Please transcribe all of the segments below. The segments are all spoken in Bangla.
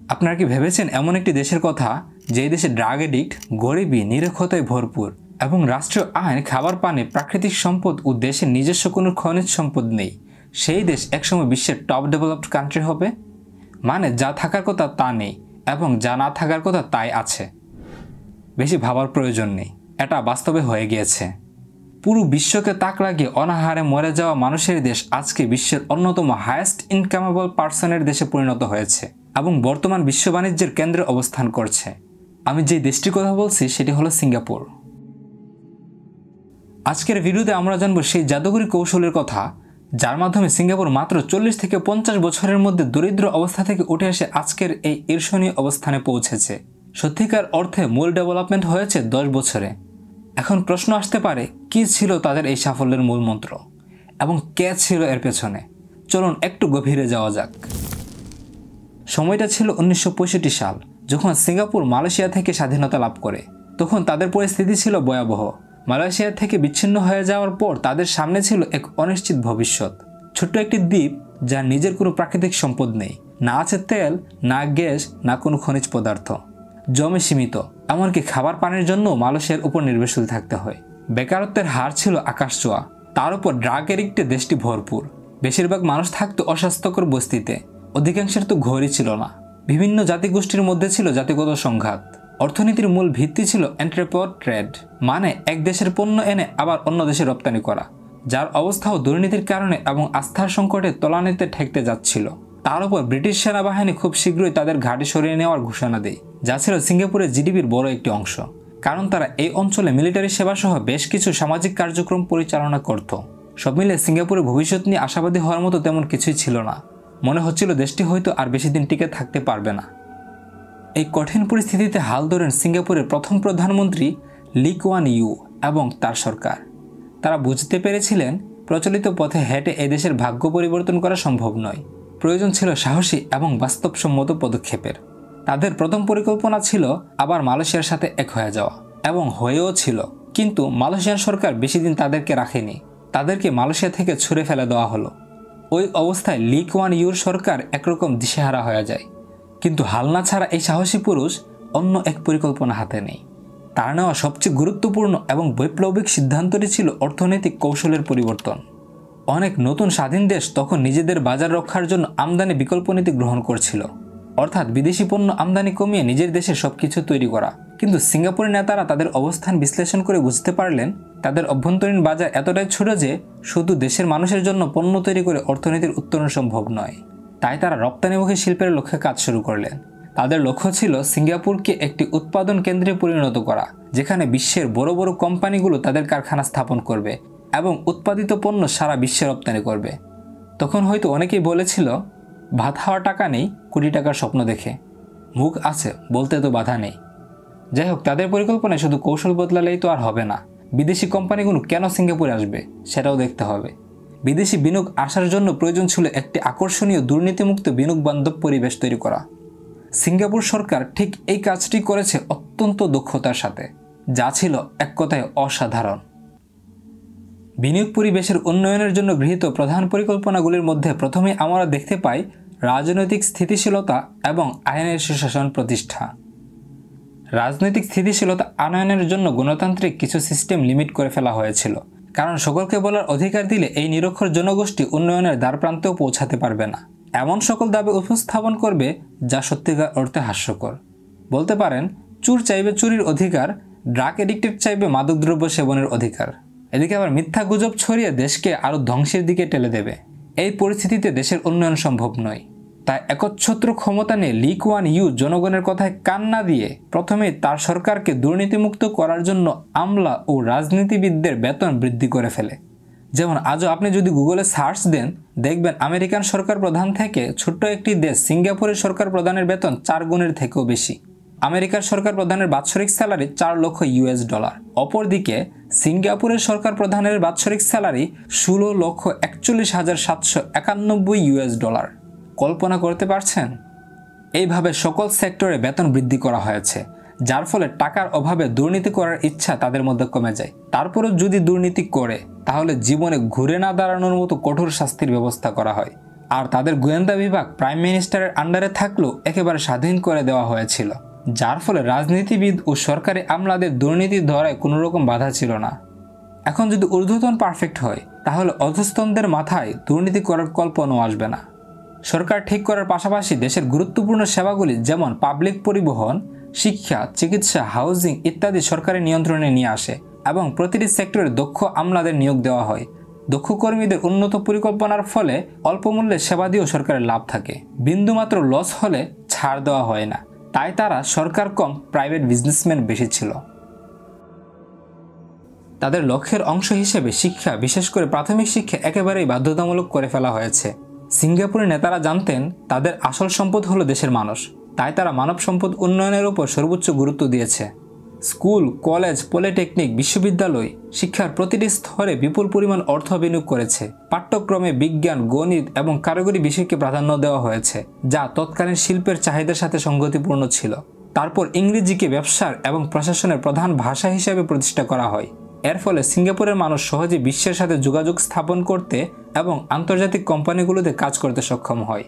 আপনারা কি ভেবেছেন এমন একটি দেশের কথা যেই দেশে ড্রাগ এডিক্ট, গরিবী, নিরক্ষতায় ভরপুর এবং রাষ্ট্রীয় আইন, খাবার পানি, প্রাকৃতিক সম্পদ ও দেশের নিজস্ব কোনো খনিজ সম্পদ নেই, সেই দেশ একসময় বিশ্বের টপ ডেভেলপড কান্ট্রি হবে? মানে যা থাকার কথা তা নেই এবং যা না থাকার কথা তাই আছে। বেশি ভাবার প্রয়োজন নেই, এটা বাস্তবে হয়ে গিয়েছে। পুরো বিশ্বকে তাক লাগিয়ে অনাহারে মরে যাওয়া মানুষের দেশ আজকে বিশ্বের অন্যতম হায়েস্ট ইনকামেবল পার্সনের দেশে পরিণত হয়েছে এবং বর্তমান বিশ্ব বাণিজ্যের কেন্দ্রে অবস্থান করছে। আমি যে দেশটির কথা বলছি সেটি হলো সিঙ্গাপুর। আজকের ভিডিওতে আমরা জানব সেই জাদুকরী কৌশলের কথা যার মাধ্যমে সিঙ্গাপুর মাত্র 40 থেকে 50 বছরের মধ্যে দরিদ্র অবস্থা থেকে উঠে এসে আজকের এই ঈর্ষণীয় অবস্থানে পৌঁছেছে। সত্যিকার অর্থে মূল ডেভেলপমেন্ট হয়েছে 10 বছরে। এখন প্রশ্ন আসতে পারে, কি ছিল তাদের এই সাফল্যের মূল মন্ত্র এবং কে ছিল এর পেছনে? চলুন একটু গভীরে যাওয়া যাক। সময়টা ছিল 1965 সাল, যখন সিঙ্গাপুর মালয়েশিয়া থেকে স্বাধীনতা লাভ করে। তখন তাদের পরিস্থিতি ছিল ভয়াবহ। মালয়েশিয়া থেকে বিচ্ছিন্ন হয়ে যাওয়ার পর তাদের সামনে ছিল এক অনিশ্চিত ভবিষ্যৎ। ছোট্ট একটি দ্বীপ যার নিজের কোনো প্রাকৃতিক সম্পদ নেই, না আছে তেল, না গ্যাস, না কোনো খনিজ পদার্থ, জমি সীমিত, এমনকি খাবার পানির জন্য মালয়েশিয়ার উপর নির্ভরশীল থাকতে হয়। বেকারত্বের হার ছিল আকাশছোঁয়া, তার উপর ড্রাগ এডিক্টে দেশটি ভরপুর। বেশিরভাগ মানুষ থাকতো অস্বাস্থ্যকর বস্তিতে, অধিকাংশের তো ঘরই ছিল না। বিভিন্ন জাতিগোষ্ঠীর মধ্যে ছিল জাতিগত সংঘাত। অর্থনীতির মূল ভিত্তি ছিল এন্ট্রেপ্রনিয়র ট্রেড, মানে এক দেশের পণ্য এনে আবার অন্য দেশে রপ্তানি করা, যার অবস্থাও দুর্নীতির কারণে এবং আস্থার সংকটে তলানিতে ঠেকতে যাচ্ছিল। তার উপর ব্রিটিশ সেনাবাহিনী খুব শীঘ্রই তাদের ঘাঁটি সরিয়ে নেওয়ার ঘোষণা দেয়, যা ছিল সিঙ্গাপুরের জিডিপির বড় একটি অংশ, কারণ তারা এই অঞ্চলে মিলিটারি সেবা সহ বেশ কিছু সামাজিক কার্যক্রম পরিচালনা করত। সব মিলে সিঙ্গাপুরের ভবিষ্যৎ নিয়ে আশাবাদী হওয়ার মতো তেমন কিছুই ছিল না। মনে হচ্ছিল দেশটি হয়তো আর বেশি দিন টিকে থাকতে পারবে না। এই কঠিন পরিস্থিতিতে হাল ধরেন সিঙ্গাপুরের প্রথম প্রধানমন্ত্রী লি কুয়ান ইউ এবং তার সরকার। তারা বুঝতে পেরেছিলেন প্রচলিত পথে হেঁটে এদেশের ভাগ্য পরিবর্তন করা সম্ভব নয়। প্রয়োজন ছিল সাহসী এবং বাস্তবসম্মত পদক্ষেপের। তাদের প্রথম পরিকল্পনা ছিল আবার মালয়েশিয়ার সাথে এক হয়ে যাওয়া, এবং হয়েও ছিল। কিন্তু মালয়েশিয়ার সরকার বেশি দিন তাদেরকে রাখেনি, তাদেরকে মালয়েশিয়া থেকে ছুঁড়ে ফেলে দেওয়া হলো। ওই অবস্থায় লি কুয়ান ইউর সরকার একরকম দিশেহারা হয়ে যায়। কিন্তু হালনা ছাড়া এই সাহসী পুরুষ অন্য এক পরিকল্পনা হাতে নেই। তার নেওয়া সবচেয়ে গুরুত্বপূর্ণ এবং বৈপ্লবিক সিদ্ধান্তটি ছিল অর্থনৈতিক কৌশলের পরিবর্তন। অনেক নতুন স্বাধীন দেশ তখন নিজেদের বাজার রক্ষার জন্য আমদানি বিকল্প নীতি গ্রহণ করছিল, অর্থাৎ বিদেশি পণ্য আমদানি কমিয়ে নিজের দেশে সবকিছু তৈরি করা। কিন্তু সিঙ্গাপুরের নেতারা তাদের অবস্থান বিশ্লেষণ করে বুঝতে পারলেন তাদের অভ্যন্তরীণ বাজার এতটাই ছোট যে শুধু দেশের মানুষের জন্য পণ্য তৈরি করে অর্থনীতির উত্তরণ সম্ভব নয়। তাই তারা রপ্তানিমুখী শিল্পের লক্ষ্যে কাজ শুরু করলেন। তাদের লক্ষ্য ছিল সিঙ্গাপুরকে একটি উৎপাদন কেন্দ্রে পরিণত করা, যেখানে বিশ্বের বড় বড় কোম্পানিগুলো তাদের কারখানা স্থাপন করবে এবং উৎপাদিত পণ্য সারা বিশ্বে রপ্তানি করবে। তখন হয়তো অনেকেই বলেছিল, ভাত খাওয়ার টাকা নেই, কোটি টাকার স্বপ্ন দেখে। মুখ আছে, বলতে তো বাধা নেই। যাই হোক, তাদের পরিকল্পনায় শুধু কৌশল বদলালেই তো আর হবে না। বিদেশি কোম্পানিগুলো কেন সিঙ্গাপুরে আসবে সেটাও দেখতে হবে। বিদেশি বিনিয়োগ আসার জন্য প্রয়োজন ছিল একটি আকর্ষণীয় দুর্নীতিমুক্ত বিনিয়োগ বান্ধব পরিবেশ তৈরি করা। সিঙ্গাপুর সরকার ঠিক এই কাজটি করেছে অত্যন্ত দক্ষতার সাথে, যা ছিল এক কথায় অসাধারণ। বিনিয়োগ পরিবেশের উন্নয়নের জন্য গৃহীত প্রধান পরিকল্পনাগুলির মধ্যে প্রথমে আমরা দেখতে পাই রাজনৈতিক স্থিতিশীলতা এবং আইনের সুশাসন প্রতিষ্ঠা। রাজনৈতিক স্থিতিশীলতা আনয়নের জন্য গণতান্ত্রিক কিছু সিস্টেম লিমিট করে ফেলা হয়েছিল, কারণ সকলকে বলার অধিকার দিলে এই নিরক্ষর জনগোষ্ঠী উন্নয়নের দ্বারপ্রান্তেও পৌঁছাতে পারবে না। এমন সকল দাবি উপস্থাপন করবে যা সত্যিকার অর্থে হাস্যকর। বলতে পারেন, চোর চাইবে চুরির অধিকার, ড্রাগ এডিক্টেড চাইবে মাদকদ্রব্য সেবনের অধিকার। এদিকে আবার মিথ্যা গুজব ছড়িয়ে দেশকে আরও ধ্বংসের দিকে ঠেলে দেবে। এই পরিস্থিতিতে দেশের উন্নয়ন সম্ভব নয়। তাই একচ্ছত্র ক্ষমতা নিয়ে লি কুয়ান ইউ জনগণের কথায় কান না দিয়ে প্রথমেই তার সরকারকে দুর্নীতিমুক্ত করার জন্য আমলা ও রাজনীতিবিদদের বেতন বৃদ্ধি করে ফেলে। যেমন আজও আপনি যদি গুগলে সার্চ দেন, দেখবেন আমেরিকান সরকার প্রধান থেকে ছোট্ট একটি দেশ সিঙ্গাপুরের সরকার প্রধানের বেতন 4 গুণের থেকেও বেশি। আমেরিকার সরকার প্রধানের বাৎসরিক স্যালারি $4 লক্ষ। অপরদিকে সিঙ্গাপুরের সরকার প্রধানের বাৎসরিক স্যালারি $16,41,791। কল্পনা করতে পারছেন? এইভাবে সকল সেক্টরে বেতন বৃদ্ধি করা হয়েছে, যার ফলে টাকার অভাবে দুর্নীতি করার ইচ্ছা তাদের মধ্যে কমে যায়। তারপরে যদি দুর্নীতি করে, তাহলে জীবনে ঘুরে না দাঁড়ানোর মতো কঠোর শাস্তির ব্যবস্থা করা হয়। আর তাদের গোয়েন্দা বিভাগ প্রাইম মিনিস্টারের আন্ডারে থাকলেও একেবারে স্বাধীন করে দেওয়া হয়েছিল, যার ফলে রাজনীতিবিদ ও সরকারি আমলাদের দুর্নীতি ধরায় কোনো রকম বাধা ছিল না। এখন যদি ঊর্ধ্বতন পারফেক্ট হয় তাহলে অধস্তনদের মাথায় দুর্নীতি করার কল্পনাও আসবে না। সরকার ঠিক করার পাশাপাশি দেশের গুরুত্বপূর্ণ সেবাগুলি যেমন পাবলিক পরিবহন, শিক্ষা, চিকিৎসা, হাউজিং ইত্যাদি সরকারের নিয়ন্ত্রণে নিয়ে আসে এবং প্রতিটি সেক্টরে দক্ষ আমলাদের নিয়োগ দেওয়া হয়। দক্ষ কর্মীদের উন্নত পরিকল্পনার ফলে অল্প মূল্যে সেবা দিয়েও সরকারের লাভ থাকে। বিন্দুমাত্র লস হলে ছাড় দেওয়া হয় না, তাই তারা সরকার কম প্রাইভেট বিজনেসম্যান বেশি ছিল। তাদের লক্ষ্যের অংশ হিসেবে শিক্ষা, বিশেষ করে প্রাথমিক শিক্ষা একেবারেই বাধ্যতামূলক করে ফেলা হয়েছে। সিঙ্গাপুরের নেতারা জানতেন তাদের আসল সম্পদ হলো দেশের মানুষ, তাই তারা মানব সম্পদ উন্নয়নের উপর সর্বোচ্চ গুরুত্ব দিয়েছে। স্কুল, কলেজ, পলিটেকনিক, বিশ্ববিদ্যালয় শিক্ষার প্রতিটি স্তরে বিপুল পরিমাণ অর্থ বিনিয়োগ করেছে। পাঠ্যক্রমে বিজ্ঞান, গণিত এবং কারিগরি বিষয়কে প্রাধান্য দেওয়া হয়েছে, যা তৎকালীন শিল্পের চাহিদার সাথে সঙ্গতিপূর্ণ ছিল। তারপর ইংরেজিকে ব্যবসার এবং প্রশাসনের প্রধান ভাষা হিসেবে প্রতিষ্ঠা করা হয়। এর ফলে সিঙ্গাপুরের মানুষ সহজে বিশ্বের সাথে যোগাযোগ স্থাপন করতে এবং আন্তর্জাতিক কোম্পানিগুলোতে কাজ করতে সক্ষম হয়।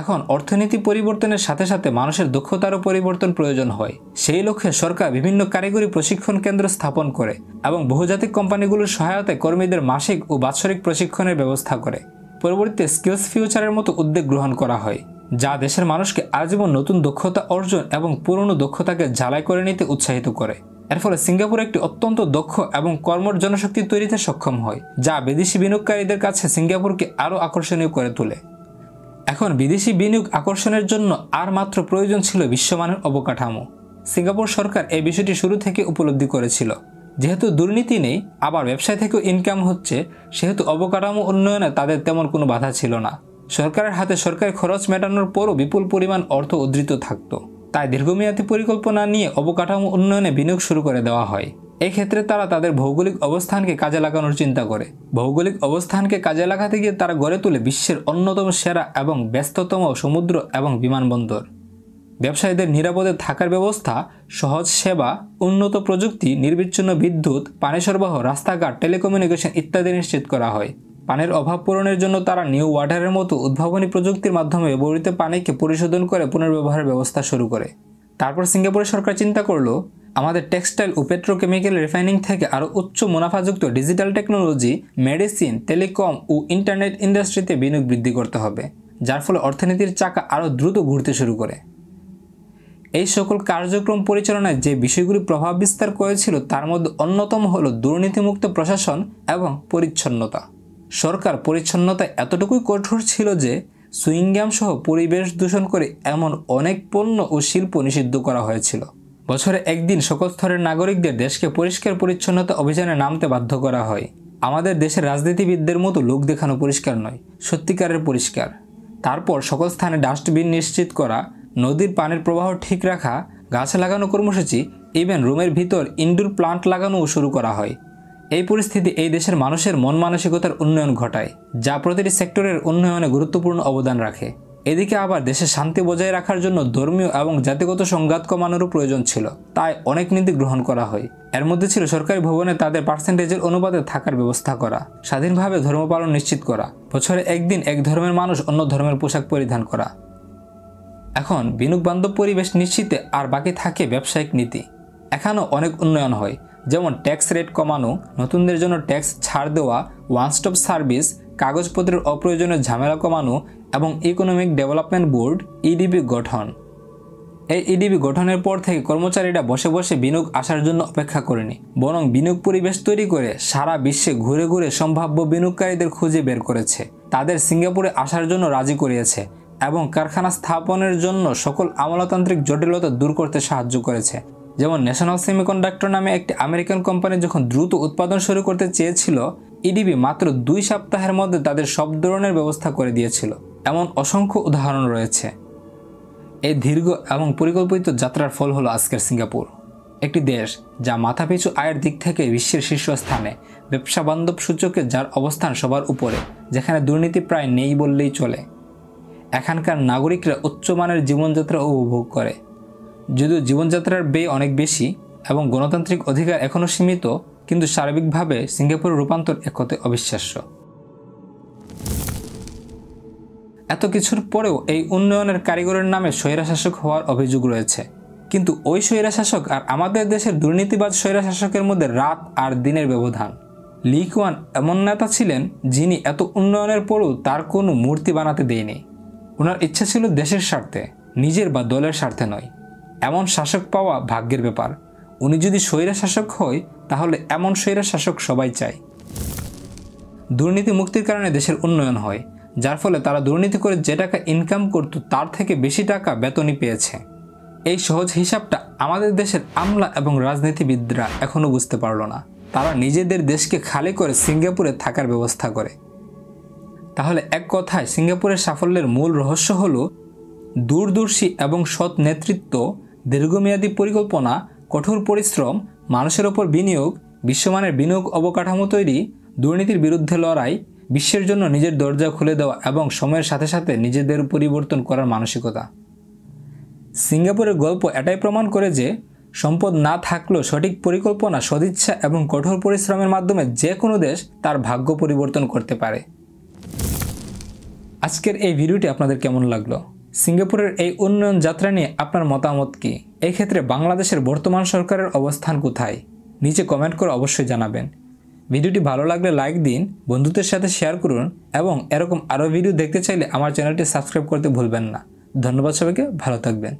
এখন অর্থনীতি পরিবর্তনের সাথে সাথে মানুষের দক্ষতারও পরিবর্তন প্রয়োজন হয়। সেই লক্ষ্যে সরকার বিভিন্ন কারিগরি প্রশিক্ষণ কেন্দ্র স্থাপন করে এবং বহুজাতিক কোম্পানিগুলোর সহায়তায় কর্মীদের মাসিক ও বাৎসরিক প্রশিক্ষণের ব্যবস্থা করে। পরবর্তীতে স্কিলস ফিউচারের মতো উদ্যোগ গ্রহণ করা হয়, যা দেশের মানুষকে আজীবন নতুন দক্ষতা অর্জন এবং পুরনো দক্ষতাকে ঝালাই করে নিতে উৎসাহিত করে। এর ফলে সিঙ্গাপুর একটি অত্যন্ত দক্ষ এবং কর্মঠ জনশক্তি তৈরিতে সক্ষম হয়, যা বিদেশি বিনিয়োগকারীদের কাছে সিঙ্গাপুরকে আরও আকর্ষণীয় করে তোলে। এখন বিদেশি বিনিয়োগ আকর্ষণের জন্য আর মাত্র প্রয়োজন ছিল বিশ্বমানের অবকাঠামো। সিঙ্গাপুর সরকার এই বিষয়টি শুরু থেকে উপলব্ধি করেছিল। যেহেতু দুর্নীতি নেই, আবার ব্যবসায় থেকেও ইনকাম হচ্ছে, সেহেতু অবকাঠামো উন্নয়নে তাদের তেমন কোনো বাধা ছিল না। সরকারের হাতে সরকারি খরচ মেটানোর পরও বিপুল পরিমাণ অর্থ উদ্ধৃত থাকত, তাই দীর্ঘমেয়াদী পরিকল্পনা নিয়ে অবকাঠামো উন্নয়নে বিনিয়োগ শুরু করে দেওয়া হয়। এই ক্ষেত্রে তারা তাদের ভৌগোলিক অবস্থানকে কাজে লাগানোর চিন্তা করে। ভৌগোলিক অবস্থানকে কাজে লাগাতে গিয়ে তারা গড়ে তোলে বিশ্বের অন্যতম সেরা এবং ব্যস্ততম সমুদ্র এবং বিমানবন্দর। ব্যবসায়ীদের নিরাপদে থাকার ব্যবস্থা, সহজ সেবা, উন্নত প্রযুক্তি, নির্বিচ্ছিন্ন বিদ্যুৎ, পানি সরবরাহ, রাস্তাঘাট, টেলিকমিউনিকেশন ইত্যাদি নিশ্চিত করা হয়। পানির অভাব পূরণের জন্য তারা নিউ ওয়াটারের মতো উদ্ভাবনী প্রযুক্তির মাধ্যমে ব্যবহৃত পানিকে পরিশোধন করে পুনর্ব্যবহারের ব্যবস্থা শুরু করে। তারপর সিঙ্গাপুরের সরকার চিন্তা করলো, আমাদের টেক্সটাইল ও পেট্রোকেমিক্যাল রিফাইনিং থেকে আরও উচ্চ মুনাফাযুক্ত ডিজিটাল টেকনোলজি, মেডিসিন, টেলিকম ও ইন্টারনেট ইন্ডাস্ট্রিতে বিনিয়োগ বৃদ্ধি করতে হবে, যার ফলে অর্থনীতির চাকা আরও দ্রুত ঘুরতে শুরু করে। এই সকল কার্যক্রম পরিচালনায় যে বিষয়গুলি প্রভাব বিস্তার করেছিল তার মধ্যে অন্যতম হল দুর্নীতিমুক্ত প্রশাসন এবং পরিচ্ছন্নতা। সরকার পরিচ্ছন্নতায় এতটুকুই কঠোর ছিল যে সুইংগাম সহ পরিবেশ দূষণ করে এমন অনেক পণ্য ও শিল্প নিষিদ্ধ করা হয়েছিল। বছরে একদিন সকল স্তরের নাগরিকদের দেশকে পরিষ্কার পরিচ্ছন্নতা অভিযানে নামতে বাধ্য করা হয়। আমাদের দেশের রাজনীতিবিদদের মতো লোক দেখানো পরিষ্কার নয়, সত্যিকারের পরিষ্কার। তারপর সকল স্থানে ডাস্টবিন নিশ্চিত করা, নদীর পানির প্রবাহ ঠিক রাখা, গাছ লাগানো কর্মসূচি, ইভেন রুমের ভিতর ইনডোর প্লান্ট লাগানোও শুরু করা হয়। এই পরিস্থিতি এই দেশের মানুষের মন মানসিকতার উন্নয়ন ঘটায়, যা প্রতিটি সেক্টরের উন্নয়নে গুরুত্বপূর্ণ অবদান রাখে। এদিকে আবার দেশে শান্তি বজায় রাখার জন্য ধর্মীয় এবং জাতিগত সংঘাত কমানোরও প্রয়োজন ছিল, তাই অনেক নীতি গ্রহণ করা হয়। এর মধ্যে ছিল সরকারি ভবনে তাদের পার্সেন্টেজের অনুপাতে থাকার ব্যবস্থা করা, স্বাধীনভাবে ধর্ম পালন নিশ্চিত করা, বছরে একদিন এক ধর্মের মানুষ অন্য ধর্মের পোশাক পরিধান করা। এখন বিনিয়োগ বান্ধব পরিবেশ নিশ্চিতে আর বাকি থাকে ব্যবসায়িক নীতি। এখানেও অনেক উন্নয়ন হয়, যেমন ট্যাক্স রেট কমানো, নতুনদের জন্য ট্যাক্স ছাড় দেওয়া, ওয়ান স্টপ সার্ভিস, কাগজপত্রের অপ্রয়োজনীয় ঝামেলা কমানো এবং ইকোনমিক ডেভেলপমেন্ট বোর্ড ইডিবি গঠন। এই ইডিবি গঠনের পর থেকে কর্মচারীরা বসে বসে বিনিয়োগ আসার জন্য অপেক্ষা করেনি, বরং বিনিয়োগ পরিবেশ তৈরি করে সারা বিশ্বে ঘুরে ঘুরে সম্ভাব্য বিনিয়োগকারীদের খুঁজে বের করেছে, তাদের সিঙ্গাপুরে আসার জন্য রাজি করিয়েছে এবং কারখানা স্থাপনের জন্য সকল আমলাতান্ত্রিক জটিলতা দূর করতে সাহায্য করেছে। যেমন ন্যাশনাল সেমিকন্ডাক্টর নামে একটি আমেরিকান কোম্পানি যখন দ্রুত উৎপাদন শুরু করতে চেয়েছিল, ইডিবি মাত্র 2 সপ্তাহের মধ্যে তাদের সব ধরনের ব্যবস্থা করে দিয়েছিল। এমন অসংখ্য উদাহরণ রয়েছে। এই দীর্ঘ এবং পরিকল্পিত যাত্রার ফল হলো আজকের সিঙ্গাপুর, একটি দেশ যা মাথাপিছু আয়ের দিক থেকে বিশ্বের শীর্ষস্থানে, ব্যবসা বান্ধব সূচকে যার অবস্থান সবার উপরে, যেখানে দুর্নীতি প্রায় নেই বললেই চলে। এখানকার নাগরিকরা উচ্চমানের জীবনযাত্রা উপভোগ করে, যদিও জীবনযাত্রার ব্যয় অনেক বেশি এবং গণতান্ত্রিক অধিকার এখনও সীমিত, কিন্তু সার্বিকভাবে সিঙ্গাপুরের রূপান্তর এক কথায় অবিশ্বাস্য। এত কিছুর পরেও এই উন্নয়নের কারিগরের নামে স্বৈরশাসক হওয়ার অভিযোগ রয়েছে। কিন্তু ওই স্বৈরশাসক আর আমাদের দেশের দুর্নীতিবাজ স্বৈরশাসকের মধ্যে রাত আর দিনের ব্যবধান। লি কুয়ান এমন নেতা ছিলেন যিনি এত উন্নয়নের পরেও তার কোনো মূর্তি বানাতে দেয়নি। ওনার ইচ্ছা ছিল দেশের স্বার্থে, নিজের বা দলের স্বার্থে নয়। এমন শাসক পাওয়া ভাগ্যের ব্যাপার। উনি যদি স্বৈরশাসক হয় তাহলে এমন স্বৈরশাসক সবাই চায়। দুর্নীতি মুক্তির কারণে দেশের উন্নয়ন হয়, যার ফলে তারা দুর্নীতি করে যে টাকা ইনকাম করত তার থেকে বেশি টাকা বেতনই পেয়েছে। এই সহজ হিসাবটা আমাদের দেশের আমলা এবং রাজনীতিবিদরা এখনও বুঝতে পারল না। তারা নিজেদের দেশকে খালি করে সিঙ্গাপুরে থাকার ব্যবস্থা করে। তাহলে এক কথায় সিঙ্গাপুরের সাফল্যের মূল রহস্য হলো দূরদর্শী এবং সৎ নেতৃত্ব, দীর্ঘমেয়াদী পরিকল্পনা, কঠোর পরিশ্রম, মানুষের ওপর বিনিয়োগ, বিশ্বমানের বিনিয়োগ অবকাঠামো তৈরি, দুর্নীতির বিরুদ্ধে লড়াই, বিশ্বের জন্য নিজের দরজা খুলে দেওয়া এবং সময়ের সাথে সাথে নিজেদের পরিবর্তন করার মানসিকতা। সিঙ্গাপুরের গল্প এটাই প্রমাণ করে যে সম্পদ না থাকলেও সঠিক পরিকল্পনা, সদিচ্ছা এবং কঠোর পরিশ্রমের মাধ্যমে যে কোনো দেশ তার ভাগ্য পরিবর্তন করতে পারে। আজকের এই ভিডিওটি আপনাদের কেমন লাগলো? সিঙ্গাপুরের এই উন্নয়ন যাত্রা নিয়ে আপনার মতামত কি? এই ক্ষেত্রে বাংলাদেশের বর্তমান সরকারের অবস্থান কোথায়? নিচে কমেন্ট করে অবশ্যই জানাবেন। ভিডিওটি ভালো লাগলে লাইক দিন, বন্ধুদের সাথে শেয়ার করুন এবং এরকম আরও ভিডিও দেখতে চাইলে আমার চ্যানেলটি সাবস্ক্রাইব করতে ভুলবেন না। ধন্যবাদ সবাইকে, ভালো থাকবেন।